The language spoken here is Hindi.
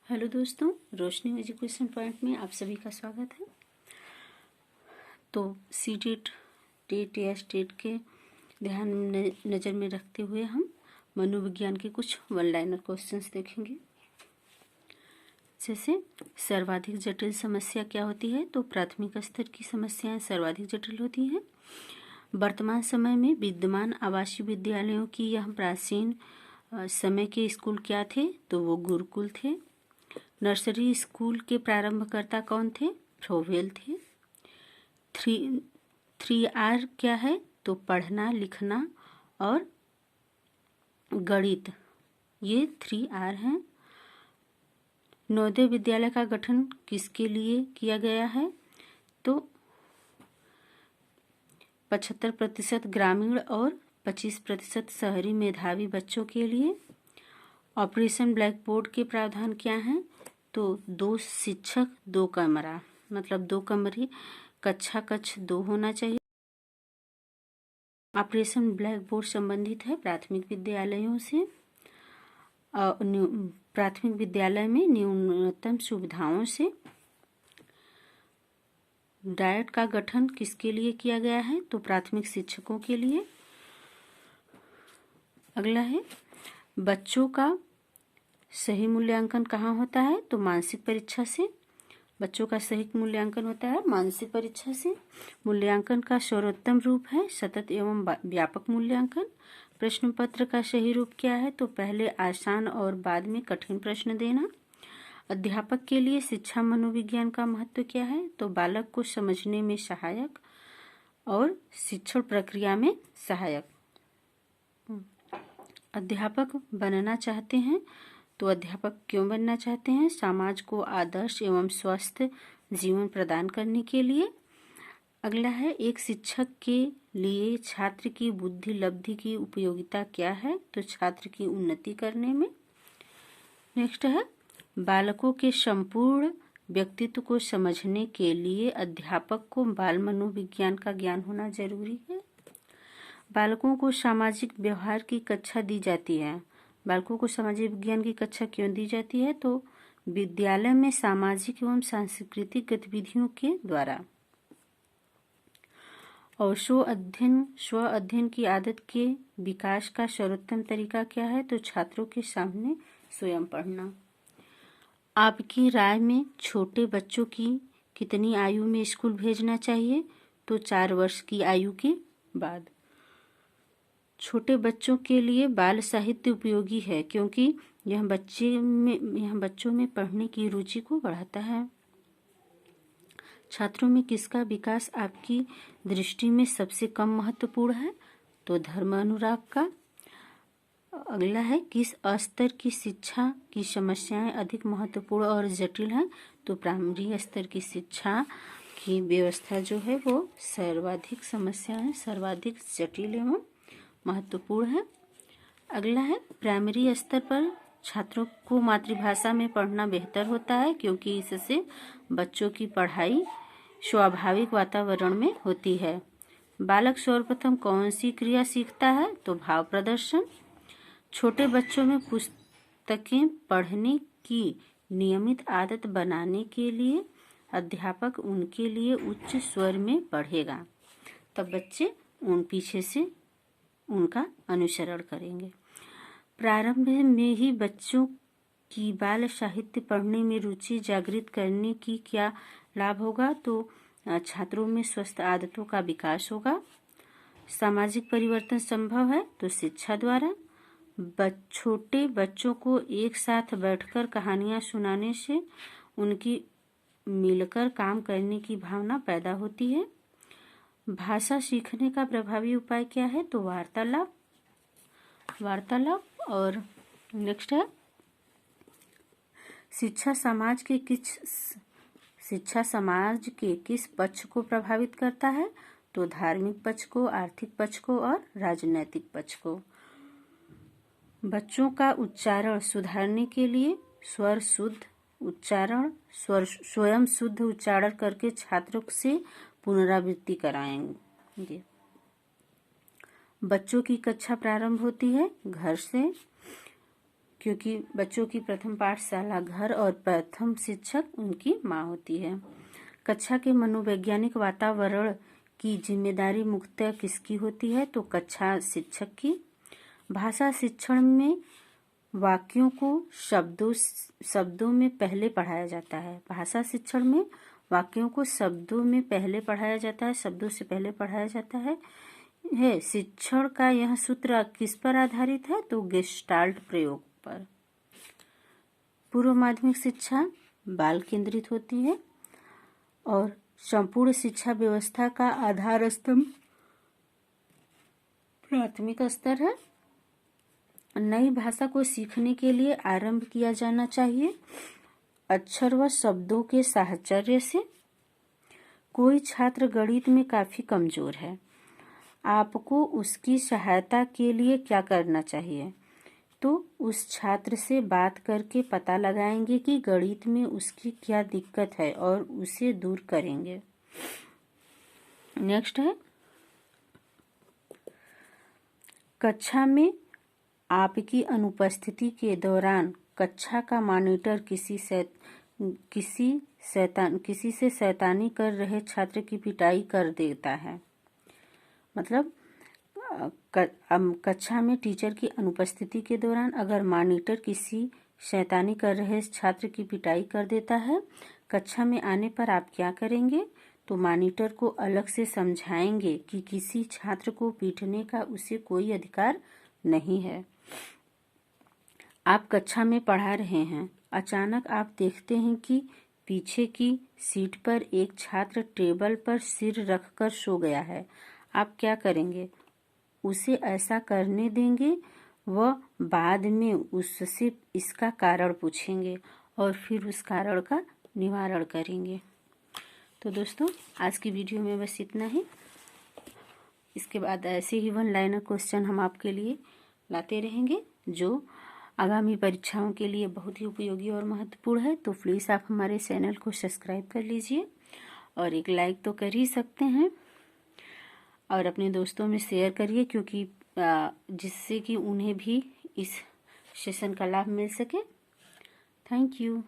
हेलो दोस्तों, रोशनी एजुकेशन पॉइंट में आप सभी का स्वागत है। तो सीटेट टेट या स्टेट के ध्यान में नज़र में रखते हुए हम मनोविज्ञान के कुछ वन लाइनर क्वेश्चंस देखेंगे। जैसे सर्वाधिक जटिल समस्या क्या होती है? तो प्राथमिक स्तर की समस्याएं सर्वाधिक जटिल होती हैं। वर्तमान समय में विद्यमान आवासीय विद्यालयों की यह प्राचीन समय के स्कूल क्या थे? तो वो गुरुकुल थे। नर्सरी स्कूल के प्रारंभकर्ता कौन थे? फ्रोवेल थे। 3R क्या है? तो पढ़ना, लिखना और गणित, ये 3R हैं। नवोदय विद्यालय का गठन किसके लिए किया गया है? तो 75% ग्रामीण और 25% शहरी मेधावी बच्चों के लिए। ऑपरेशन ब्लैक बोर्ड के प्रावधान क्या हैं? तो 2 शिक्षक 2 कमरा, मतलब 2 कमरे, कक्षा कक्ष 2 होना चाहिए। ऑपरेशन ब्लैक बोर्ड संबंधित है प्राथमिक विद्यालयों से। प्राथमिक विद्यालय में न्यूनतम सुविधाओं से। डायट का गठन किसके लिए किया गया है? तो प्राथमिक शिक्षकों के लिए। अगला है, बच्चों का सही मूल्यांकन कहाँ होता है? तो मानसिक परीक्षा से। बच्चों का सही मूल्यांकन होता है मानसिक परीक्षा से। मूल्यांकन का सर्वोत्तम रूप है सतत एवं व्यापक मूल्यांकन। प्रश्न पत्र का सही रूप क्या है? तो पहले आसान और बाद में कठिन प्रश्न देना। अध्यापक के लिए शिक्षा मनोविज्ञान का महत्व क्या है? तो बालक को समझने में सहायक और शिक्षण प्रक्रिया में सहायक। अध्यापक बनना चाहते हैं तो अध्यापक क्यों बनना चाहते हैं? समाज को आदर्श एवं स्वस्थ जीवन प्रदान करने के लिए। अगला है, एक शिक्षक के लिए छात्र की बुद्धि लब्धि की उपयोगिता क्या है? तो छात्र की उन्नति करने में। नेक्स्ट है, बालकों के संपूर्ण व्यक्तित्व को समझने के लिए अध्यापक को बाल मनोविज्ञान का ज्ञान होना जरूरी है। बालकों को सामाजिक व्यवहार की कक्षा दी जाती है। बालकों को सामाजिक विज्ञान की कक्षा क्यों दी जाती है? तो विद्यालय में सामाजिक एवं सांस्कृतिक गतिविधियों के द्वारा। और स्व अध्ययन की आदत के विकास का सर्वोत्तम तरीका क्या है? तो छात्रों के सामने स्वयं पढ़ना। आपकी राय में छोटे बच्चों की कितनी आयु में स्कूल भेजना चाहिए? तो 4 वर्ष की आयु के बाद। छोटे बच्चों के लिए बाल साहित्य उपयोगी है क्योंकि यह बच्चों में पढ़ने की रुचि को बढ़ाता है। छात्रों में किसका विकास आपकी दृष्टि में सबसे कम महत्वपूर्ण है? तो धर्म अनुराग का। अगला है, किस स्तर की शिक्षा की समस्याएं अधिक महत्वपूर्ण और जटिल हैं? तो प्राइमरी स्तर की शिक्षा की व्यवस्था जो है वो सर्वाधिक समस्याएं, सर्वाधिक जटिल एवं महत्वपूर्ण है। अगला है, प्राइमरी स्तर पर छात्रों को मातृभाषा में पढ़ना बेहतर होता है क्योंकि इससे बच्चों की पढ़ाई स्वाभाविक वातावरण में होती है। बालक सर्वप्रथम कौन सी क्रिया सीखता है? तो भाव प्रदर्शन। छोटे बच्चों में पुस्तकें पढ़ने की नियमित आदत बनाने के लिए अध्यापक उनके लिए उच्च स्वर में पढ़ेगा, तब बच्चे उन पीछे से उनका अनुसरण करेंगे। प्रारंभ में ही बच्चों की बाल साहित्य पढ़ने में रुचि जागृत करने की क्या लाभ होगा? तो छात्रों में स्वस्थ आदतों का विकास होगा। सामाजिक परिवर्तन संभव है तो शिक्षा द्वारा। छोटे बच्चों को एक साथ बैठकर कहानियां सुनाने से उनकी मिलकर काम करने की भावना पैदा होती है। भाषा सीखने का प्रभावी उपाय क्या है? तो वार्तालाप। और नेक्स्ट है, शिक्षा समाज के किस पक्ष को प्रभावित करता है? तो धार्मिक पक्ष को, आर्थिक पक्ष को और राजनैतिक पक्ष को। बच्चों का उच्चारण सुधारने के लिए स्वयं शुद्ध उच्चारण करके छात्रों से पुनरावृत्ति कराएंगे। बच्चों की कक्षा प्रारंभ होती है घर से क्योंकि बच्चों की प्रथम पाठशाला घर और प्रथम शिक्षक उनकी माँ होती है। कक्षा के मनोवैज्ञानिक वातावरण की जिम्मेदारी मुख्यतः किसकी होती है? तो कक्षा शिक्षक की। भाषा शिक्षण में वाक्यों को शब्दों में पहले पढ़ाया जाता है। भाषा शिक्षण में वाक्यों को शब्दों में पहले पढ़ाया जाता है, शब्दों से पहले पढ़ाया जाता है। शिक्षण का यह सूत्र किस पर आधारित है? तो गेस्टाल्ट प्रयोग पर। पूर्व माध्यमिक शिक्षा बाल केंद्रित होती है और संपूर्ण शिक्षा व्यवस्था का आधार स्तंभ प्राथमिक स्तर है। नई भाषा को सीखने के लिए आरंभ किया जाना चाहिए अक्षर व शब्दों के साहचर्य से। कोई छात्र गणित में काफी कमजोर है, आपको उसकी सहायता के लिए क्या करना चाहिए? तो उस छात्र से बात करके पता लगाएंगे कि गणित में उसकी क्या दिक्कत है और उसे दूर करेंगे। नेक्स्ट है, कक्षा में आपकी अनुपस्थिति के दौरान कक्षा का मॉनिटर किसी से शैतानी कर रहे छात्र की पिटाई कर देता है। मतलब कक्षा में टीचर की अनुपस्थिति के दौरान अगर मॉनिटर किसी शैतानी कर रहे छात्र की पिटाई कर देता है, कक्षा में आने पर आप क्या करेंगे? तो मॉनिटर को अलग से समझाएंगे कि किसी छात्र को पीटने का उसे कोई अधिकार नहीं है। आप कक्षा में पढ़ा रहे हैं, अचानक आप देखते हैं कि पीछे की सीट पर एक छात्र टेबल पर सिर रखकर सो गया है। आप क्या करेंगे? उसे ऐसा करने देंगे व बाद में उससे इसका कारण पूछेंगे और फिर उस कारण का निवारण करेंगे। तो दोस्तों, आज की वीडियो में बस इतना ही। इसके बाद ऐसे ही वन लाइनर क्वेश्चन हम आपके लिए लाते रहेंगे जो आगामी परीक्षाओं के लिए बहुत ही उपयोगी और महत्वपूर्ण है। तो प्लीज़ आप हमारे चैनल को सब्सक्राइब कर लीजिए और एक लाइक तो कर ही सकते हैं और अपने दोस्तों में शेयर करिए, क्योंकि जिससे कि उन्हें भी इस सेशन का लाभ मिल सके। Thank you.